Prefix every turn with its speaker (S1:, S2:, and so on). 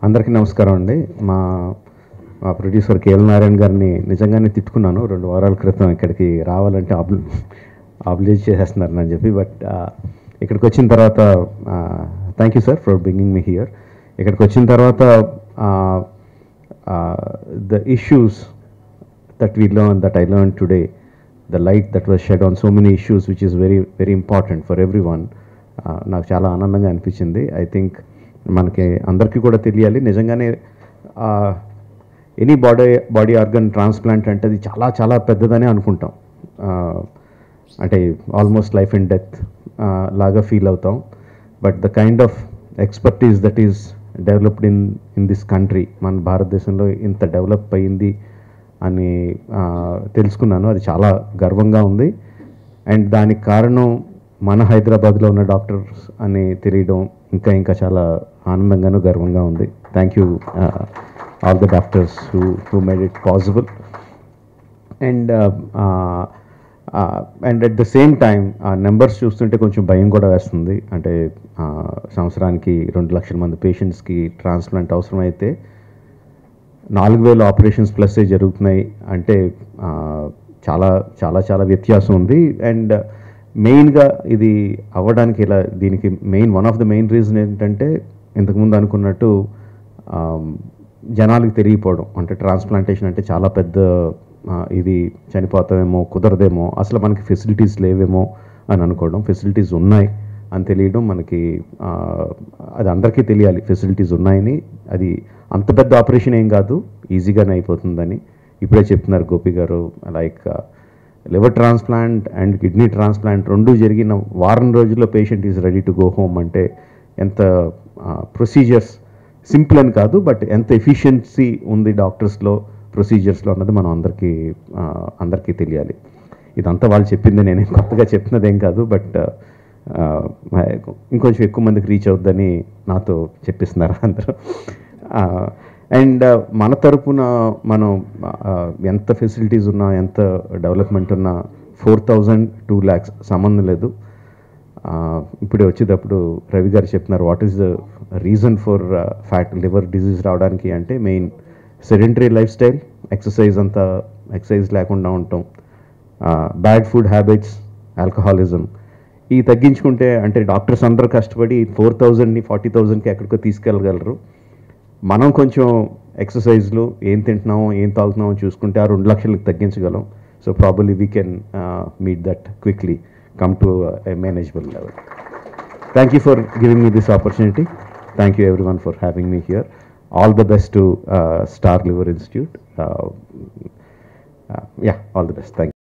S1: అందరికీ నమస్కారం అండి. మా ప్రొడ్యూసర్ కేఎల్ నారాయణ గారిని నిజంగానే తిట్టుకున్నాను 2 వారాల క్రితం. ఇక్కడికి రావాలంటే ఆబ్లిజ్ చేసేస్తున్నారని చెప్పి. బట్ ఇక్కడికి వచ్చిన తర్వాత thank you sir for bringing me here. ఇక్కడికి వచ్చిన తర్వాత the issues that we learned, that I learned today, the light that was shed on so many issues which is very very important for everyone, నాకు చాలా ఆనందంగా అనిపించింది. I think మనకి అందరికీ కూడా తెలియాలి, నిజంగానే ఎనీ బాడీ ఆర్గన్ ట్రాన్స్ప్లాంట్ అంటే అది చాలా చాలా పెద్దదని అనుకుంటాం. అంటే ఆల్మోస్ట్ లైఫ్ అండ్ డెత్ లాగా ఫీల్ అవుతాం. But the kind of expertise that is developed in this country, మన భారతదేశంలో ఇంత డెవలప్ అయింది అని తెలుసుకున్నాను. అది చాలా గర్వంగా ఉంది. అండ్ దానికి కారణం మన హైదరాబాద్లో ఉన్న డాక్టర్స్ అని తెలియడం ఇంకా ఇంకా చాలా ఆనందంగాను గర్వంగా ఉంది. Thank you all the doctors who made it possible. And at the same time ఆ నెంబర్స్ చూస్తుంటే కొంచెం భయం కూడా వేస్తుంది. అంటే సంవత్సరానికి 2 లక్షల మంది పేషెంట్స్కి ట్రాన్స్ప్లాంట్ అవసరం అయితే 4,000 ఆపరేషన్స్ ప్లస్ జరుగుతున్నాయి అంటే చాలా చాలా చాలా వ్యత్యాసం ఉంది. అండ్ మెయిన్గా ఇది అవ్వడానికి దీనికి one of the main reason ఏంటంటే, ఇంతకుముందు అనుకున్నట్టు జనాలకు తెలియపోవడం. అంటే ట్రాన్స్ప్లాంటేషన్ అంటే చాలా పెద్ద ఇది, చనిపోతామేమో, కుదరదేమో, అసలు మనకి ఫెసిలిటీస్ లేవేమో అని అనుకోవడం. ఫెసిలిటీస్ ఉన్నాయి అని తెలియడం మనకి, అది అందరికీ తెలియాలి ఫెసిలిటీస్ ఉన్నాయని. అది అంత పెద్ద ఆపరేషన్ ఏం కాదు, ఈజీగానే అయిపోతుందని ఇప్పుడే చెప్తున్నారు గోపి గారు. Like liver transplant and kidney transplant 2 జరిగిన వారం రోజుల్లో patient is ready to go home. అంటే ఎంత ప్రొసీజర్స్ సింపుల్ అని కాదు, బట్ ఎంత ఎఫిషియన్సీ ఉంది డాక్టర్స్లో, ప్రొసీజర్స్లో అన్నది మనం అందరికీ తెలియాలి. ఇదంతా వాళ్ళు చెప్పింది, నేనేం కొత్తగా చెప్తున్నదేం కాదు. బట్ ఇంకొంచెం ఎక్కువ మందికి రీచ్ అవుద్దని నాతో చెప్పిస్తున్నారు అందరూ. అండ్ మన తరపున మనం ఎంత ఫెసిలిటీస్ ఉన్నా, ఎంత డెవలప్మెంట్ ఉన్నా 4,000 2 lakhs సంబంధం లేదు. ఇప్పుడే వచ్చేటప్పుడు రవి గారు చెప్తున్నారు what is the reason for liver disease రావడానికి అంటే main sedentary life style, exercise లేకుండా ఉండటం, బ్యాడ్ ఫుడ్ హ్యాబిట్స్, ఆల్కహాలిజం. ఇవి తగ్గించుకుంటే, అంటే డాక్టర్స్ అందరూ కష్టపడి 4,000ని 40,000కి ఎక్కడికో తీసుకెళ్ళగలరు. మనం కొంచెం ఎక్సర్సైజ్లు, ఏం తింటున్నామో ఏం తాగుతున్నామో చూసుకుంటే ఆ 2 లక్షలకు తగ్గించగలం. So probably we can meet that quickly, come to a manageable level. Thank you for giving me this opportunity. Thank you everyone for having me here. All the best to Star Liver Institute. Yeah, all the best. Thank you.